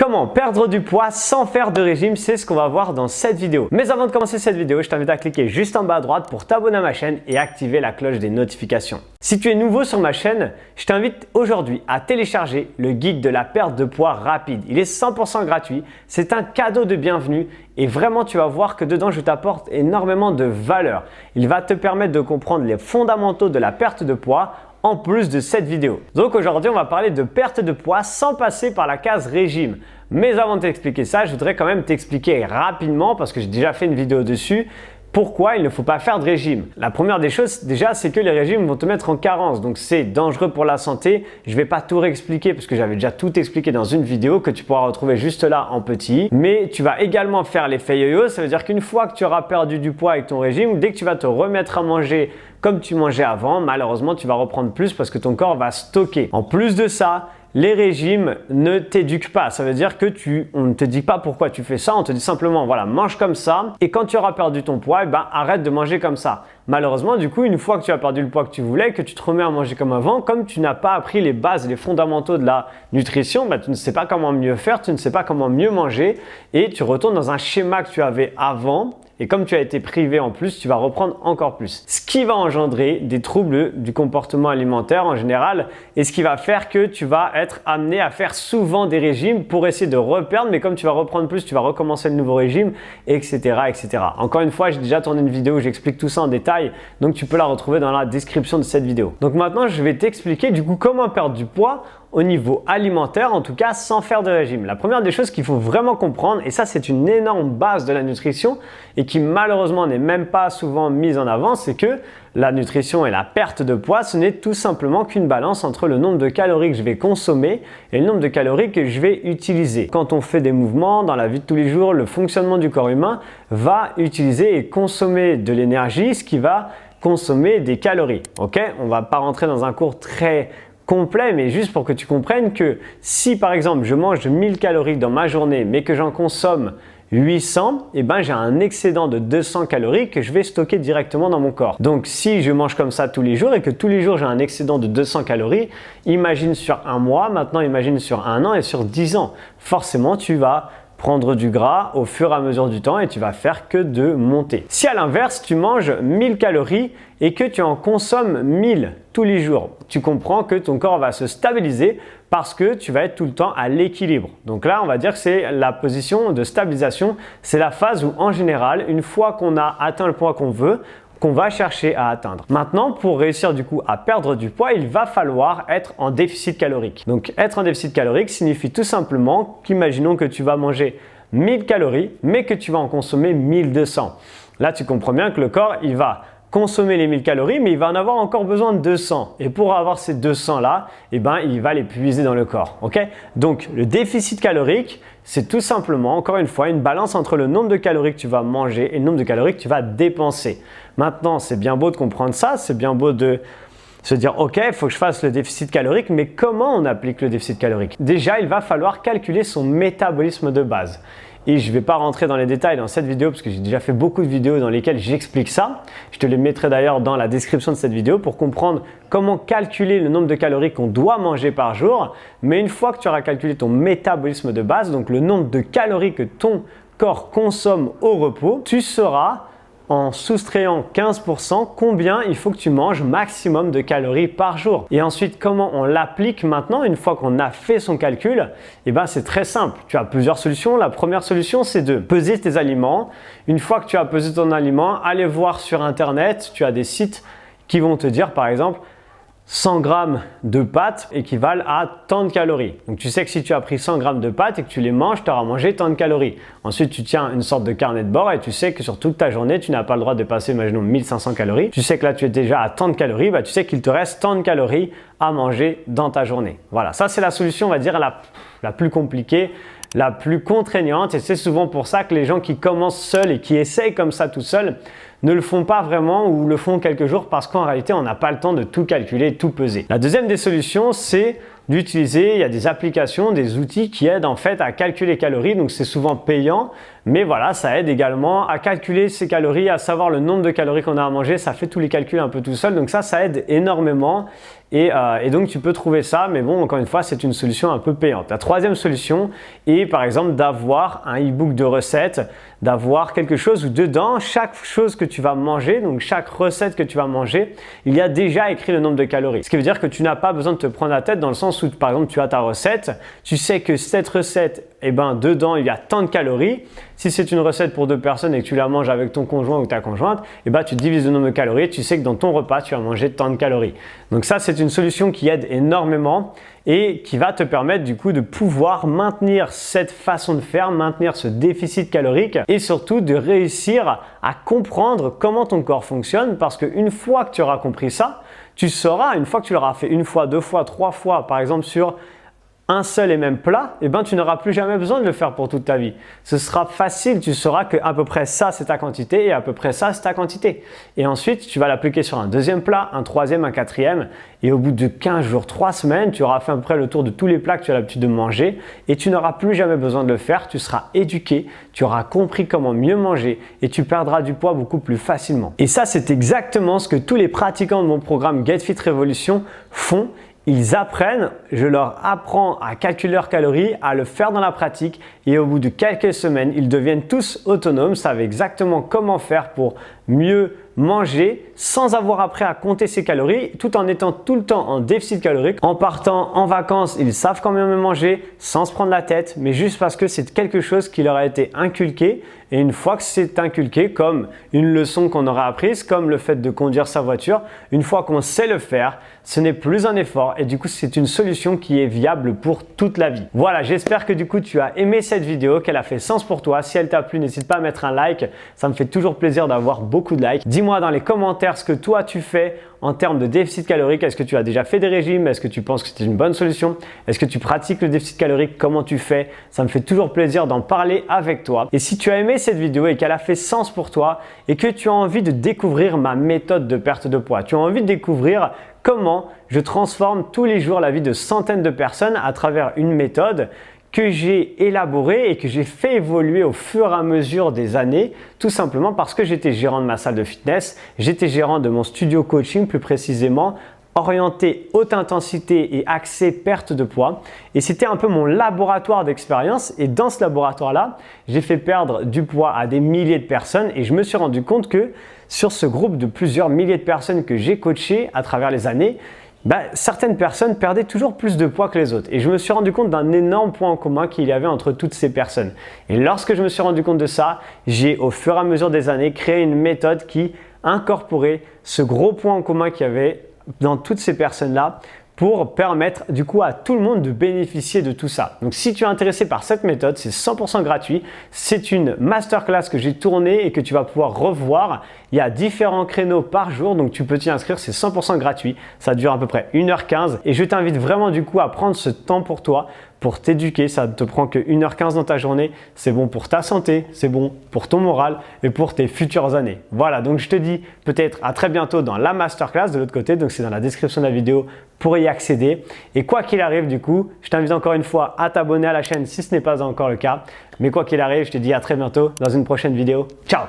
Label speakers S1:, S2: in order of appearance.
S1: Comment perdre du poids sans faire de régime, c'est ce qu'on va voir dans cette vidéo. Mais avant de commencer cette vidéo, je t'invite à cliquer juste en bas à droite pour t'abonner à ma chaîne et activer la cloche des notifications. Si tu es nouveau sur ma chaîne, je t'invite aujourd'hui à télécharger le guide de la perte de poids rapide. Il est 100% gratuit, c'est un cadeau de bienvenue et vraiment tu vas voir que dedans je t'apporte énormément de valeur. Il va te permettre de comprendre les fondamentaux de la perte de poids en plus de cette vidéo. Donc aujourd'hui, on va parler de perte de poids sans passer par la case régime. Mais avant de t'expliquer ça, je voudrais quand même t'expliquer rapidement, parce que j'ai déjà fait une vidéo dessus, pourquoi il ne faut pas faire de régime. La première des choses déjà, c'est que les régimes vont te mettre en carence. Donc c'est dangereux pour la santé. Je ne vais pas tout réexpliquer parce que j'avais déjà tout expliqué dans une vidéo que tu pourras retrouver juste là en petit. Mais tu vas également faire l'effet yo-yo. Ça veut dire qu'une fois que tu auras perdu du poids avec ton régime, dès que tu vas te remettre à manger comme tu mangeais avant, malheureusement, tu vas reprendre plus parce que ton corps va stocker. En plus de ça, les régimes ne t'éduquent pas. Ça veut dire que on ne te dit pas pourquoi tu fais ça. On te dit simplement, voilà, mange comme ça. Et quand tu auras perdu ton poids, arrête de manger comme ça. Malheureusement, du coup, une fois que tu as perdu le poids que tu voulais, que tu te remets à manger comme avant, comme tu n'as pas appris les bases, les fondamentaux de la nutrition, tu ne sais pas comment mieux faire, tu ne sais pas comment mieux manger et tu retournes dans un schéma que tu avais avant. Et comme tu as été privé en plus, tu vas reprendre encore plus. Ce qui va engendrer des troubles du comportement alimentaire en général et ce qui va faire que tu vas être amené à faire souvent des régimes pour essayer de reperdre. Mais comme tu vas reprendre plus, tu vas recommencer le nouveau régime, etc. etc. Encore une fois, j'ai déjà tourné une vidéo où j'explique tout ça en détail. Donc tu peux la retrouver dans la description de cette vidéo. Donc maintenant, je vais t'expliquer du coup comment perdre du poids au niveau alimentaire, en tout cas sans faire de régime. La première des choses qu'il faut vraiment comprendre, et ça c'est une énorme base de la nutrition et qui malheureusement n'est même pas souvent mise en avant, c'est que la nutrition et la perte de poids, ce n'est tout simplement qu'une balance entre le nombre de calories que je vais consommer et le nombre de calories que je vais utiliser. Quand on fait des mouvements dans la vie de tous les jours, le fonctionnement du corps humain va utiliser et consommer de l'énergie, ce qui va consommer des calories. Ok, on ne va pas rentrer dans un cours très complet, mais juste pour que tu comprennes que si par exemple je mange 1000 calories dans ma journée mais que j'en consomme 800, j'ai un excédent de 200 calories que je vais stocker directement dans mon corps. Donc si je mange comme ça tous les jours et que tous les jours j'ai un excédent de 200 calories, imagine sur un mois, maintenant imagine sur un an et sur 10 ans. Forcément tu vas prendre du gras au fur et à mesure du temps et tu vas faire que de monter. Si à l'inverse, tu manges 1000 calories et que tu en consommes 1000 tous les jours, tu comprends que ton corps va se stabiliser parce que tu vas être tout le temps à l'équilibre. Donc là, on va dire que c'est la position de stabilisation. C'est la phase où en général, une fois qu'on a atteint le poids qu'on veut, qu'on va chercher à atteindre. Maintenant, pour réussir du coup à perdre du poids, il va falloir être en déficit calorique. Donc être en déficit calorique signifie tout simplement qu'imaginons que tu vas manger 1000 calories, mais que tu vas en consommer 1200. Là, tu comprends bien que le corps, il va consommer les 1000 calories, mais il va en avoir encore besoin de 200. Et pour avoir ces 200 là, il va les puiser dans le corps. Ok? Donc le déficit calorique, c'est tout simplement, encore une fois, une balance entre le nombre de calories que tu vas manger et le nombre de calories que tu vas dépenser. Maintenant, c'est bien beau de comprendre ça, c'est bien beau de se dire ok, il faut que je fasse le déficit calorique, mais comment on applique le déficit calorique? Déjà, il va falloir calculer son métabolisme de base. Et je ne vais pas rentrer dans les détails dans cette vidéo parce que j'ai déjà fait beaucoup de vidéos dans lesquelles j'explique ça. Je te les mettrai d'ailleurs dans la description de cette vidéo pour comprendre comment calculer le nombre de calories qu'on doit manger par jour. Mais une fois que tu auras calculé ton métabolisme de base, donc le nombre de calories que ton corps consomme au repos, tu sauras en soustrayant 15% combien il faut que tu manges maximum de calories par jour. Et ensuite, comment on l'applique maintenant une fois qu'on a fait son calcul? C'est très simple. Tu as plusieurs solutions. La première solution, c'est de peser tes aliments. Une fois que tu as pesé ton aliment, allez voir sur Internet. Tu as des sites qui vont te dire par exemple 100 grammes de pâtes équivalent à tant de calories. Donc tu sais que si tu as pris 100 grammes de pâtes et que tu les manges, tu auras mangé tant de calories. Ensuite, tu tiens une sorte de carnet de bord et tu sais que sur toute ta journée, tu n'as pas le droit de dépasser, imaginons, 1500 calories. Tu sais que là, tu es déjà à tant de calories, tu sais qu'il te reste tant de calories à manger dans ta journée. Voilà, ça c'est la solution, on va dire, la plus compliquée, la plus contraignante, et c'est souvent pour ça que les gens qui commencent seuls et qui essayent comme ça tout seuls ne le font pas vraiment ou le font quelques jours parce qu'en réalité, on n'a pas le temps de tout calculer, tout peser. La deuxième des solutions, c'est d'utiliser, il y a des applications, des outils qui aident en fait à calculer les calories, donc c'est souvent payant, mais voilà, ça aide également à calculer ses calories, à savoir le nombre de calories qu'on a à manger, ça fait tous les calculs un peu tout seul, donc ça aide énormément et donc tu peux trouver ça, mais bon, encore une fois, c'est une solution un peu payante. La troisième solution est par exemple d'avoir un e-book de recettes, d'avoir quelque chose où dedans, chaque chose que tu vas manger, donc chaque recette que tu vas manger, il y a déjà écrit le nombre de calories. Ce qui veut dire que tu n'as pas besoin de te prendre la tête dans le sens où par exemple tu as ta recette, tu sais que cette recette, dedans il y a tant de calories. Si c'est une recette pour 2 personnes et que tu la manges avec ton conjoint ou ta conjointe, tu divises le nombre de calories, tu sais que dans ton repas tu vas manger tant de calories. Donc ça, c'est une solution qui aide énormément et qui va te permettre du coup de pouvoir maintenir cette façon de faire, maintenir ce déficit calorique et surtout de réussir à comprendre comment ton corps fonctionne, parce qu'une fois que tu auras compris ça, tu sauras, une fois que tu l'auras fait 1 fois, 2 fois, 3 fois par exemple sur un seul et même plat, tu n'auras plus jamais besoin de le faire pour toute ta vie. Ce sera facile, tu sauras qu'à peu près ça c'est ta quantité et à peu près ça c'est ta quantité. Et ensuite, tu vas l'appliquer sur un deuxième plat, un troisième, un quatrième et au bout de 15 jours, 3 semaines, tu auras fait à peu près le tour de tous les plats que tu as l'habitude de manger et tu n'auras plus jamais besoin de le faire. Tu seras éduqué, tu auras compris comment mieux manger et tu perdras du poids beaucoup plus facilement. Et ça, c'est exactement ce que tous les pratiquants de mon programme Get Fit Revolution font. Ils apprennent, je leur apprends à calculer leurs calories, à le faire dans la pratique et au bout de quelques semaines, ils deviennent tous autonomes, savent exactement comment faire pour mieux manger sans avoir appris à compter ses calories tout en étant tout le temps en déficit calorique. En partant en vacances, ils savent combien manger sans se prendre la tête, mais juste parce que c'est quelque chose qui leur a été inculqué. Et une fois que c'est inculqué, comme une leçon qu'on aura apprise, comme le fait de conduire sa voiture, une fois qu'on sait le faire, ce n'est plus un effort et du coup c'est une solution qui est viable pour toute la vie. Voilà, j'espère que du coup tu as aimé cette vidéo, qu'elle a fait sens pour toi. Si elle t'a plu, n'hésite pas à mettre un like, ça me fait toujours plaisir d'avoir beaucoup de likes. Dis-moi dans les commentaires ce que toi tu fais en termes de déficit calorique. Est-ce que tu as déjà fait des régimes? Est-ce que tu penses que c'est une bonne solution? Est-ce que tu pratiques le déficit calorique? Comment tu fais? Ça me fait toujours plaisir d'en parler avec toi. Et si tu as aimé cette vidéo et qu'elle a fait sens pour toi et que tu as envie de découvrir ma méthode de perte de poids, tu as envie de découvrir comment je transforme tous les jours la vie de centaines de personnes à travers une méthode que j'ai élaborée et que j'ai fait évoluer au fur et à mesure des années, tout simplement parce que j'étais gérant de ma salle de fitness, j'étais gérant de mon studio coaching plus précisément, orienté haute intensité et axé perte de poids. Et c'était un peu mon laboratoire d'expérience. Et dans ce laboratoire-là, j'ai fait perdre du poids à des milliers de personnes et je me suis rendu compte que sur ce groupe de plusieurs milliers de personnes que j'ai coachées à travers les années, certaines personnes perdaient toujours plus de poids que les autres. Et je me suis rendu compte d'un énorme point en commun qu'il y avait entre toutes ces personnes. Et lorsque je me suis rendu compte de ça, j'ai au fur et à mesure des années créé une méthode qui incorporait ce gros point en commun qu'il y avait dans toutes ces personnes-là pour permettre du coup à tout le monde de bénéficier de tout ça. Donc si tu es intéressé par cette méthode, c'est 100% gratuit. C'est une masterclass que j'ai tournée et que tu vas pouvoir revoir. Il y a différents créneaux par jour, donc tu peux t'y inscrire, c'est 100% gratuit. Ça dure à peu près 1h15 et je t'invite vraiment du coup à prendre ce temps pour toi, pour t'éduquer. Ça ne te prend que 1h15 dans ta journée. C'est bon pour ta santé, c'est bon pour ton moral et pour tes futures années. Voilà, donc je te dis peut-être à très bientôt dans la masterclass de l'autre côté. Donc c'est dans la description de la vidéo pour y accéder. Et quoi qu'il arrive du coup, je t'invite encore une fois à t'abonner à la chaîne si ce n'est pas encore le cas. Mais quoi qu'il arrive, je te dis à très bientôt dans une prochaine vidéo. Ciao!